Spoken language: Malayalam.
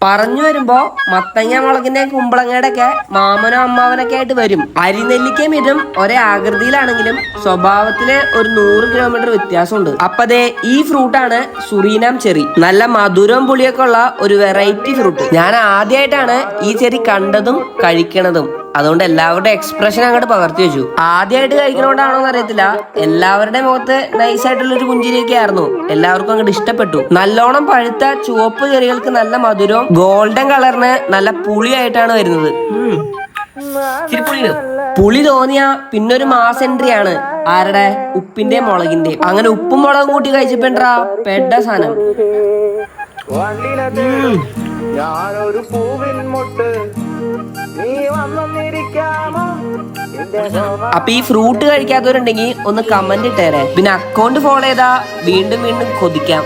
പറഞ്ഞു വരുമ്പോ മത്തങ്ങ മുളകിന്റെ കുമ്പളങ്ങയുടെ ഒക്കെ മാമനോ അമ്മാവനൊക്കെ ആയിട്ട് വരും. അരിനെല്ലിക്കയും ഇതും ഒരേ ആകൃതിയിലാണെങ്കിലും സ്വഭാവത്തില് ഒരു 100 കിലോമീറ്റർ വ്യത്യാസമുണ്ട്. അപ്പതേ ഈ ഫ്രൂട്ടാണ് സുറീനാം ചെറി. നല്ല മധുരവും പുളിയൊക്കെ ഉള്ള ഒരു വെറൈറ്റി ഫ്രൂട്ട്. ഞാൻ ആദ്യമായിട്ടാണ് ഈ ചെറി കണ്ടതും കഴിക്കണതും. അതുകൊണ്ട് എല്ലാവരുടെ എക്സ്പ്രഷൻ അങ്ങോട്ട് പകർത്തി വെച്ചു. ആദ്യമായിട്ട് കഴിക്കണോണ്ടാണോന്ന് അറിയത്തില്ല, എല്ലാവരുടെ മുഖത്ത് നൈസായിട്ടുള്ള ഒരു പുഞ്ചിരിയൊക്കെ ആയിരുന്നു. എല്ലാവർക്കും അങ്ങോട്ട് ഇഷ്ടപ്പെട്ടു. നല്ലോണം പഴുത്ത ചുവപ്പ് ചെറികൾക്ക് നല്ല മധുരവും ഗോൾഡൻ കളറിന് നല്ല പുളിയായിട്ടാണ് വരുന്നത്. പുളി തോന്നിയ പിന്നൊരു മാസ് എൻട്രി ആണ്. ആരുടെ? ഉപ്പിന്റെ മുളകിന്റെ. അങ്ങനെ ഉപ്പും മുളകും കൂട്ടി കഴിച്ചപ്പോണ്ടാ പെട്ട സാധനം. ഞാനൊരു പൂവിൻ മുട്ട്, നീ വന്നിരിക്കാമോ? അപ്പൊ ഈ ഫ്രൂട്ട് കഴിക്കാത്തവരുണ്ടെങ്കിൽ ഒന്ന് കമന്റ് ഇട്ടേരെ. പിന്നെ അക്കൗണ്ട് ഫോളോ ചെയ്താ വീണ്ടും വീണ്ടും കൊതിക്കാം.